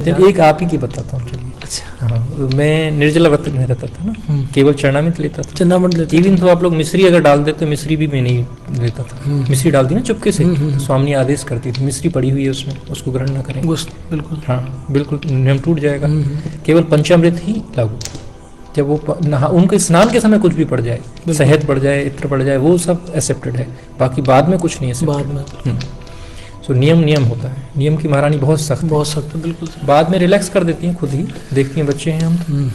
जब एक आप ही की बताता हूँ चलिए। अच्छा। हाँ, मैं निर्जला व्रत में रहता था ना, केवल चरणामृत लेता था। चरणामृत लेते इवन तो आप लोग मिश्री अगर डाल देते तो मिश्री भी मैं नहीं लेता था। मिश्री डाल दी ना चुपके से, तो स्वामी आदेश करती थी मिश्री पड़ी हुई है उसमें, उसको ग्रहण न करें। बिल्कुल। हाँ बिल्कुल, नियम टूट जाएगा। केवल पंचामृत ही लागू। जब वो उनके स्नान के समय कुछ भी पड़ जाए, शहद पड़ जाए, इत्र पड़ जाए, वो सब एक्सेप्टेड है, बाकी बाद में कुछ नहीं बाद एक्सेप्टेड। में सो नियम होता है। नियम की महारानी बहुत सख्त है, बिल्कुल। बाद में रिलैक्स कर देती हैं, खुद ही देखती हैं, बच्चे हैं हम।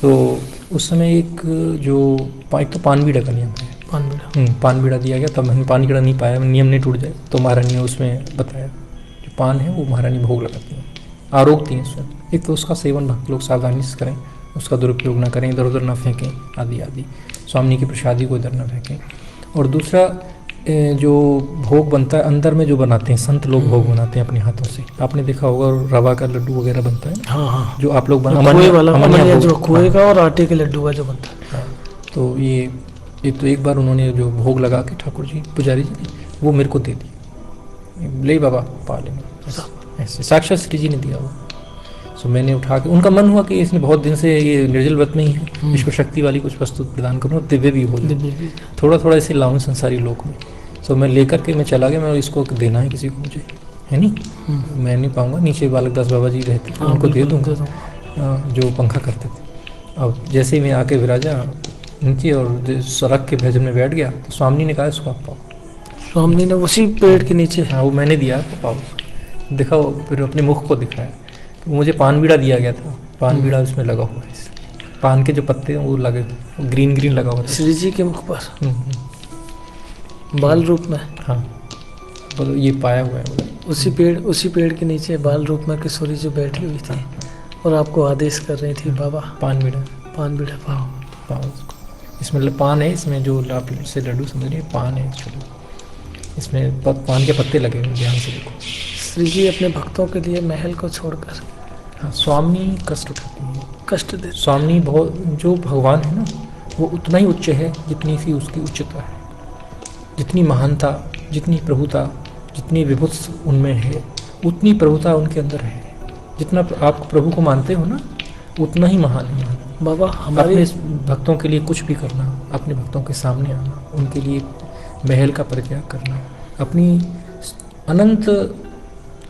तो उस समय एक तो पान बीड़ा का नियम है। पान बीड़ा दिया गया, तब हमने पान बीड़ा नहीं पाया, नियम नहीं टूट जाए, तो महारानी ने उसमें बताया जो पान है वो महारानी भोग लगाती हैं, आरोगती हैं उसमें। एक तो उसका सेवन भक्त लोग सावधानी से करें, उसका दुरुपयोग ना करें, इधर उधर ना फेंकें, आदि आदि। स्वामी की प्रसादी को इधर ना फेंकें। और दूसरा जो भोग बनता है अंदर में, जो बनाते हैं संत लोग, भोग बनाते हैं अपने हाथों से। आपने देखा होगा रवा का लड्डू वगैरह बनता है। हाँ। जो आप लोग खोए का और आटे के लड्डू का जो बनता है। हाँ, तो ये तो एक बार उन्होंने जो भोग लगा के ठाकुर जी पुजारी जी ने वो मेरे को दे दिया, ले बाबा पा लेंगे, ऐसे साक्षात श्री जी ने दिया वो। सो मैंने उठा के, उनका मन हुआ कि इसने बहुत दिन से ये निर्जल व्रत में ही है, विश्व शक्ति वाली कुछ वस्तु प्रदान करूँ, दिव्य भी हो जाए, थोड़ा थोड़ा ऐसे लाऊं संसारी लोक में। सो मैं लेकर के मैं चला गया, मैं इसको देना है किसी को, मुझे है नहीं, मैं नहीं पाऊंगा। नीचे बालक दास बाबा जी रहते थे, उनको दे दूँगा, जो पंखा करते थे। अब जैसे ही मैं आके विराजा नीचे और सड़क के भजन में बैठ गया, तो स्वामी ने कहा इसको आप पाओ। स्वामी ने उसी पेड़ के नीचे, हाँ वो मैंने दिया, तो पाओ। दिखाओ, फिर अपने मुख को दिखाया। मुझे पान बीड़ा दिया गया था, पान बीड़ा उसमें लगा हुआ है, पान के जो पत्ते हैं वो लगे, ग्रीन ग्रीन लगा हुआ था श्री जी के मुख पर, बाल रूप में। हाँ बोलो, ये पाया हुआ है। उसी पेड़ के नीचे बाल रूप में किशोरी जो बैठी हुई थी और आपको आदेश कर रही थी, बाबा पान बीड़ा पाओ उसको। इसमें पान है, इसमें जो आप से लड्डू समझ रही है, पान है, इसमें पान के पत्ते लगे हुए, ध्यान से देखो। श्री जी अपने भक्तों के लिए महल को छोड़कर, हाँ स्वामी कष्ट उठाती है, कष्ट दे। स्वामी बहुत, जो भगवान है ना वो उतना ही उच्च है जितनी सी उसकी उच्चता है, जितनी महानता, जितनी प्रभुता, जितनी विभुत्स उनमें है, उतनी प्रभुता उनके अंदर है। जितना आप प्रभु को मानते हो ना, उतना ही महान है बाबा। हमारे अपने भक्तों के लिए कुछ भी करना, अपने भक्तों के सामने आना, उनके लिए महल का परित्याग करना, अपनी अनंत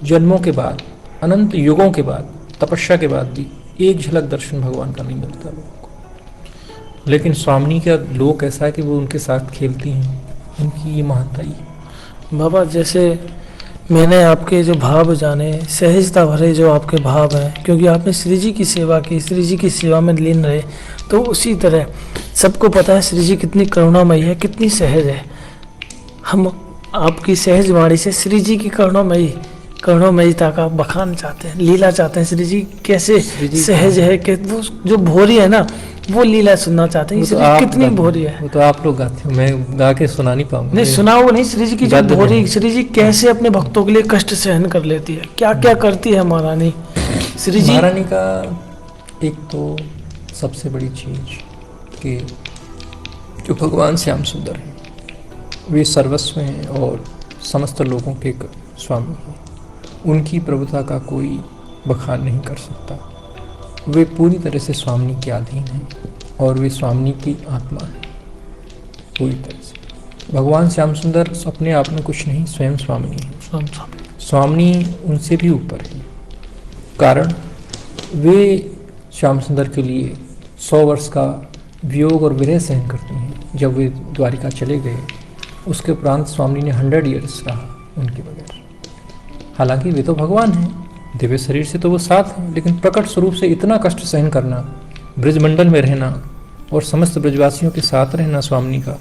जन्मों के बाद, अनंत युगों के बाद, तपस्या के बाद भी एक झलक दर्शन भगवान का नहीं मिलता लोगों को। लेकिन स्वामी का लोक ऐसा है कि वो उनके साथ खेलती हैं, उनकी ये महानता ही। बाबा जैसे मैंने आपके जो भाव जाने, सहजता भरे जो आपके भाव हैं, क्योंकि आपने श्री जी की सेवा की, श्री जी की सेवा में लीन रहे, तो उसी तरह सबको पता है श्री जी कितनी करुणामयी है, कितनी सहज है। हम आपकी सहज वाणी से श्री जी की करुणामयीता का बखान चाहते हैं, लीला चाहते हैं। श्री जी कैसे सहज है, कि वो जो भोरी है ना, वो लीला सुनना चाहते हैं। तो कितनी भोरी है, वो तो आप लोग गाते हो, मैं गा के सुना नहीं पाऊंगा। नहीं सुनाओ नहीं, श्री जी की जो भोरी, श्री जी कैसे अपने भक्तों के लिए कष्ट सहन कर लेती है, क्या क्या करती है महारानी श्री जी। महारानी का एक तो सबसे बड़ी चीज कि जो भगवान श्याम सुंदर है, वे सर्वस्व हैं और समस्त लोगों के स्वामी हैं। उनकी प्रभुता का कोई बखान नहीं कर सकता। वे पूरी तरह से स्वामी के अधीन हैं और वे स्वामी की आत्मा है पूरी तरह से। भगवान श्याम सुंदर अपने आप में कुछ नहीं, स्वयं स्वामी है। स्वामी उनसे भी ऊपर है, कारण वे श्याम सुंदर के लिए 100 वर्ष का वियोग और विरह सहन करते हैं। जब वे द्वारिका चले गए, उसके उपरांत स्वामी ने 100 ईयर्स रहा उनके बगैर। हालांकि वे तो भगवान हैं, दिव्य शरीर से तो वो साथ हैं, लेकिन प्रकट स्वरूप से इतना कष्ट सहन करना, ब्रजमंडल में रहना और समस्त ब्रजवासियों के साथ रहना स्वामी का,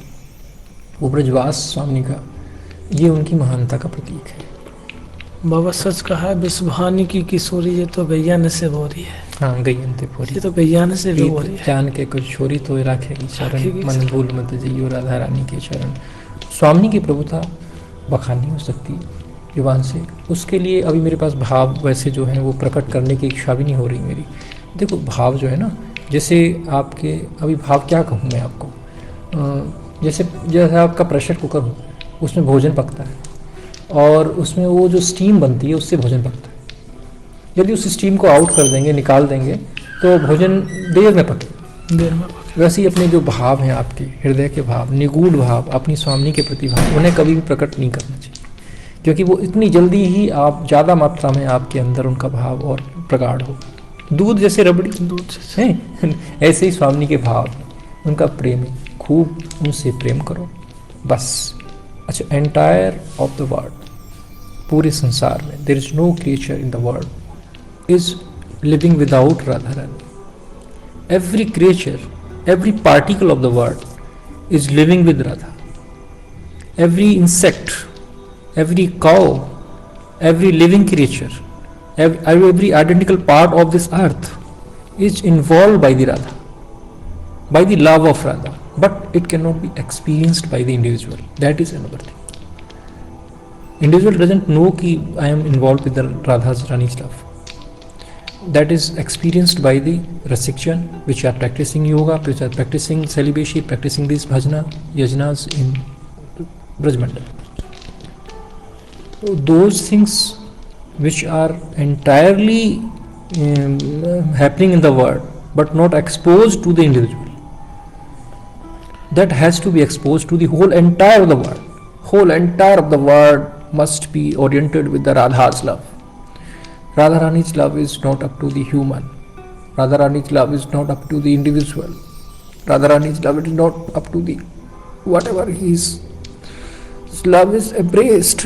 वो ब्रजवास स्वामी का, ये उनकी महानता का प्रतीक है। बाबा सच कहा है, विश्वभानी की किशोरी ये तो गैया से बोरी है। हाँ गैयन ते पोरी, ये तो गैया से भी बोरी है। जान के कुछ छोरी तो राखेगी शरण, मन भूल मत जइयो राधा रानी के चरण। स्वामी की प्रभुता बखान नहीं हो सकती युवान से। उसके लिए अभी मेरे पास भाव वैसे जो है वो प्रकट करने की इच्छा भी नहीं हो रही मेरी। देखो भाव जो है ना, जैसे आपके अभी भाव क्या कहूँ मैं आपको, जैसे आपका प्रेशर कुकर हो, उसमें भोजन पकता है और उसमें वो जो स्टीम बनती है उससे भोजन पकता है। यदि उस स्टीम को आउट कर देंगे, निकाल देंगे, तो भोजन देर में पके। देर में वैसे ही अपने जो भाव हैं, आपके हृदय के भाव, निगूढ़ भाव, अपनी स्वामिनी के प्रति भाव, उन्हें कभी भी प्रकट नहीं करना चाहिए, क्योंकि वो इतनी जल्दी ही आप ज़्यादा मात्रा में आपके अंदर उनका भाव और प्रगाढ़ हो। दूध जैसे रबड़ी, दूध से हैं ऐसे ही स्वामिनी के भाव, उनका प्रेम है, खूब उनसे प्रेम करो बस। अच्छा, एंटायर ऑफ द वर्ल्ड, पूरे संसार में there is no creature in the world is living without Radha Rani. Every creature, every particle of the world is living with Radha. Every insect, every cow, every living creature, every identical part of this earth is involved by the Radha, by the love of Radha, but it cannot be experienced by the individual. That is another thing. Individual doesn't know कि I am involved with the Radha's Rani's love. That is experienced by the Rasikjan, which are practicing yoga, which are practicing celibacy, practicing these bhajana, yajnas in Brajmandal. So those things which are entirely happening in the world, but not exposed to the individual, that has to be exposed to the whole entire of the world. Whole entire of the world must be oriented with the Radha's love. Radha Rani's love is not up to the human. Radha Rani's love is not up to the individual. Radha Rani's love is not up to the whatever he is. His love is embraced.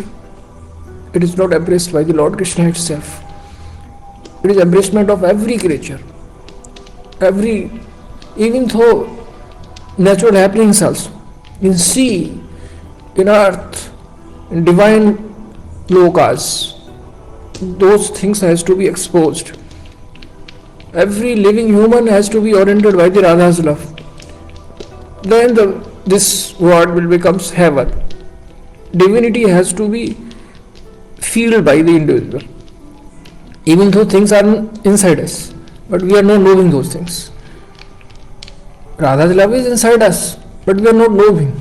It is not embraced by the Lord Krishna itself. It is embracement of every creature. Even though natural happenings also, in sea, in earth, in divine lokas, those things has to be exposed. Every living human has to be oriented by the Radha's love. Then this world will become heaven. Divinity has to be felt by the individual. Even though things are inside us, but we are not knowing those things. Radha's love is inside us, but we are not knowing.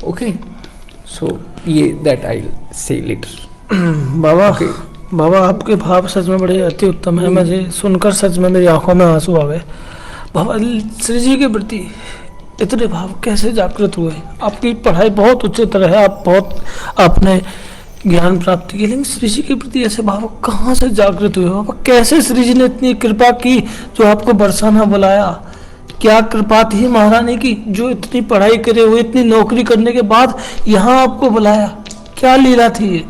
Okay, so that I'll say later. Baba Okay. बाबा आपके भाव सच में बड़े अति उत्तम है। मुझे सुनकर सच में मेरी आंखों में आंसू आ गए। बाबा श्री जी के प्रति इतने भाव कैसे जागृत हुए? आपकी पढ़ाई बहुत उच्चतर है, आप बहुत आपने ज्ञान प्राप्त की, लेकिन श्री जी के प्रति ऐसे भाव कहाँ से जागृत हुए बाबा? कैसे श्री जी ने इतनी कृपा की जो आपको बरसाना बुलाया? क्या कृपा थी महारानी की जो इतनी पढ़ाई करे हुए, इतनी नौकरी करने के बाद यहाँ आपको बुलाया? क्या लीला थी ये?